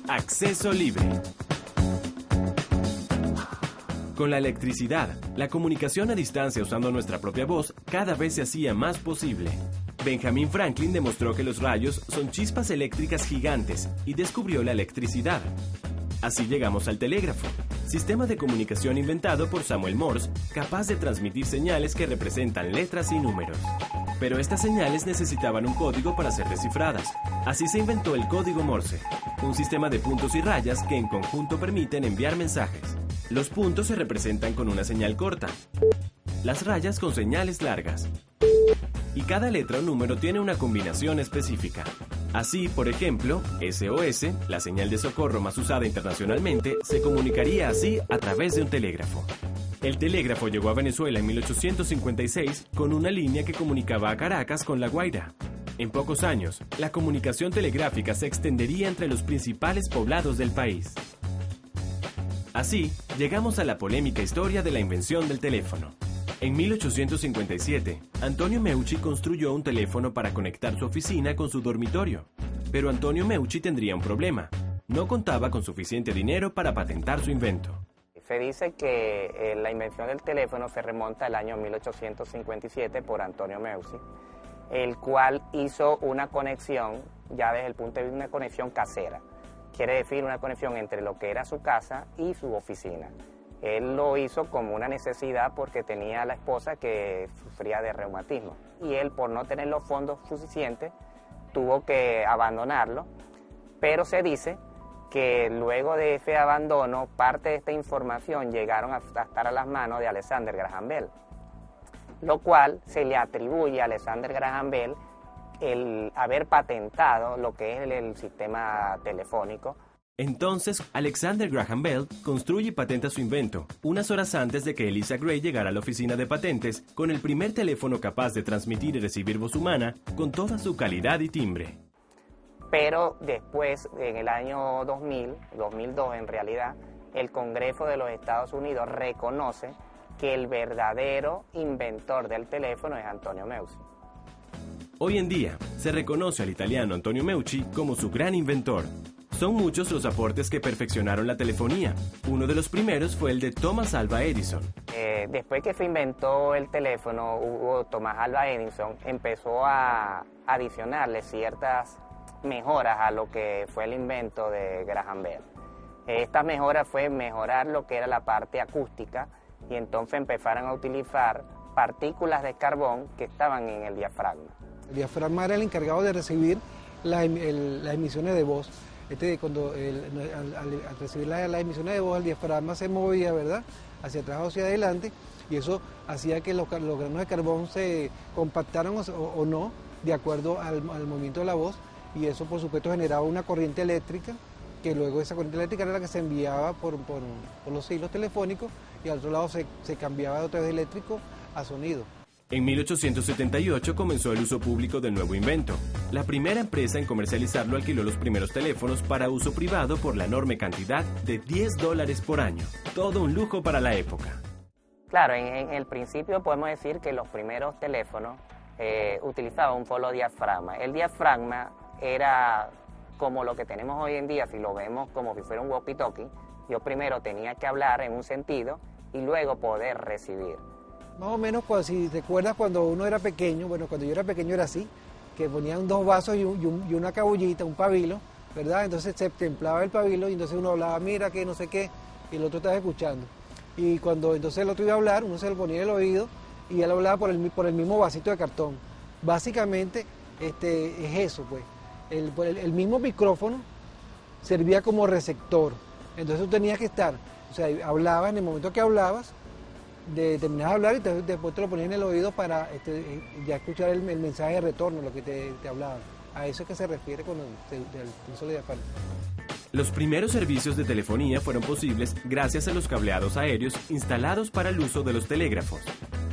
Acceso libre. Con la electricidad, la comunicación a distancia usando nuestra propia voz cada vez se hacía más posible. Benjamin Franklin demostró que los rayos son chispas eléctricas gigantes y descubrió la electricidad. Así llegamos al telégrafo, sistema de comunicación inventado por Samuel Morse, capaz de transmitir señales que representan letras y números. Pero estas señales necesitaban un código para ser descifradas. Así se inventó el código Morse, un sistema de puntos y rayas que en conjunto permiten enviar mensajes. Los puntos se representan con una señal corta, las rayas con señales largas. Y cada letra o número tiene una combinación específica. Así, por ejemplo, SOS, la señal de socorro más usada internacionalmente, se comunicaría así a través de un telégrafo. El telégrafo llegó a Venezuela en 1856 con una línea que comunicaba a Caracas con La Guaira. En pocos años, la comunicación telegráfica se extendería entre los principales poblados del país. Así, llegamos a la polémica historia de la invención del teléfono. En 1857, Antonio Meucci construyó un teléfono para conectar su oficina con su dormitorio. Pero Antonio Meucci tendría un problema. No contaba con suficiente dinero para patentar su invento. Se dice que la invención del teléfono se remonta al año 1857 por Antonio Meucci, el cual hizo una conexión, ya desde el punto de vista de una conexión casera. Quiere decir una conexión entre lo que era su casa y su oficina. Él lo hizo como una necesidad porque tenía a la esposa que sufría de reumatismo. Y él, por no tener los fondos suficientes, tuvo que abandonarlo. Pero se dice que luego de ese abandono, parte de esta información llegaron a estar a las manos de Alexander Graham Bell, lo cual se le atribuye a Alexander Graham Bell el haber patentado lo que es el sistema telefónico. Entonces, Alexander Graham Bell construye y patenta su invento, unas horas antes de que Eliza Gray llegara a la oficina de patentes con el primer teléfono capaz de transmitir y recibir voz humana con toda su calidad y timbre. Pero después, en el año 2002 en realidad, el Congreso de los Estados Unidos reconoce que el verdadero inventor del teléfono es Antonio Meucci. Hoy en día, se reconoce al italiano Antonio Meucci como su gran inventor. Son muchos los aportes que perfeccionaron la telefonía. Uno de los primeros fue el de Thomas Alva Edison. Después que se inventó el teléfono, Thomas Alva Edison empezó a adicionarle ciertas mejoras a lo que fue el invento de Graham Bell. Estas mejoras fue mejorar lo que era la parte acústica y entonces empezaron a utilizar partículas de carbón que estaban en el diafragma. El diafragma era el encargado de recibir las emisiones de voz. Al recibir las emisiones de voz, el diafragma se movía, ¿verdad?, hacia atrás o hacia adelante, y eso hacía que los granos de carbón se compactaran o no de acuerdo al movimiento de la voz, y eso por supuesto generaba una corriente eléctrica, que luego esa corriente eléctrica era la que se enviaba por los hilos telefónicos, y al otro lado se cambiaba de otra vez eléctrico a sonido. En 1878 comenzó el uso público del nuevo invento. La primera empresa en comercializarlo alquiló los primeros teléfonos para uso privado por la enorme cantidad de $10 por año. Todo un lujo para la época. Claro, en el principio podemos decir que los primeros teléfonos utilizaban un solo diafragma. El diafragma era como lo que tenemos hoy en día, si lo vemos como si fuera un walkie-talkie. Yo primero tenía que hablar en un sentido y luego poder recibir. Más o menos, si recuerdas cuando uno era pequeño, bueno, cuando yo era pequeño era así, que ponían dos vasos y una cabullita, un pabilo, ¿verdad? Entonces se templaba el pabilo y entonces uno hablaba, mira que no sé qué, y el otro estaba escuchando. Y cuando entonces el otro iba a hablar, uno se lo ponía en el oído y él hablaba por el mismo vasito de cartón. Básicamente es eso, pues. El mismo micrófono servía como receptor. Entonces tú tenías que estar, o sea, hablabas, en el momento que hablabas, terminabas de hablar y después te lo ponías en el oído para ya escuchar el mensaje de retorno, lo que te hablaban. A eso es que se refiere con el uso de diafragma. Los primeros servicios de telefonía fueron posibles gracias a los cableados aéreos instalados para el uso de los telégrafos.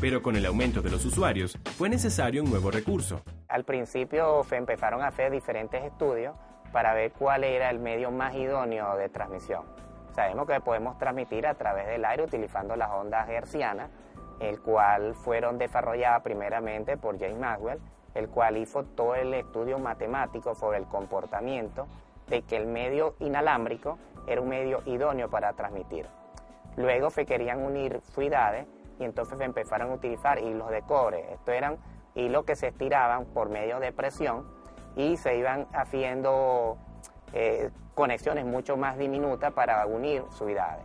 Pero con el aumento de los usuarios, fue necesario un nuevo recurso. Al principio se empezaron a hacer diferentes estudios para ver cuál era el medio más idóneo de transmisión. Sabemos que podemos transmitir a través del aire utilizando las ondas hertzianas, el cual fueron desarrolladas primeramente por James Maxwell, el cual hizo todo el estudio matemático sobre el comportamiento de que el medio inalámbrico era un medio idóneo para transmitir. Luego se querían unir fluidades y entonces se empezaron a utilizar hilos de cobre. Estos eran hilos que se estiraban por medio de presión y se iban haciendo conexiones mucho más diminutas para unir fluidades.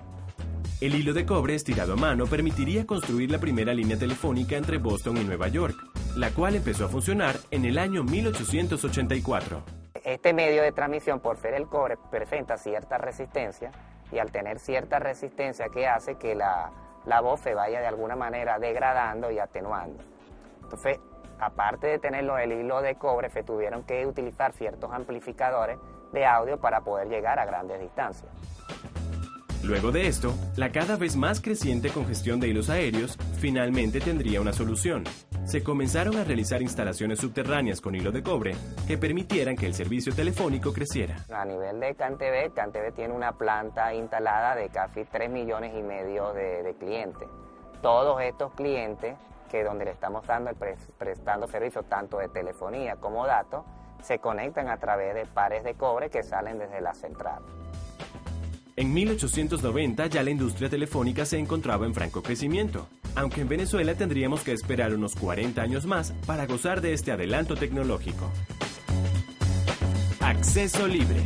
El hilo de cobre estirado a mano permitiría construir la primera línea telefónica entre Boston y Nueva York, la cual empezó a funcionar en el año 1884. Este medio de transmisión, por ser el cobre, presenta cierta resistencia y al tener cierta resistencia, ¿qué hace? Que la voz se vaya de alguna manera degradando y atenuando. Entonces, aparte de tenerlo el hilo de cobre, se tuvieron que utilizar ciertos amplificadores de audio para poder llegar a grandes distancias. Luego de esto, la cada vez más creciente congestión de hilos aéreos finalmente tendría una solución. Se comenzaron a realizar instalaciones subterráneas con hilo de cobre que permitieran que el servicio telefónico creciera. A nivel de CanTV tiene una planta instalada de casi 3,5 millones de clientes. Todos estos clientes, que donde le estamos prestando servicios tanto de telefonía como datos, se conectan a través de pares de cobre que salen desde la central. En 1890 ya la industria telefónica se encontraba en franco crecimiento, aunque en Venezuela tendríamos que esperar unos 40 años más para gozar de este adelanto tecnológico. Acceso libre.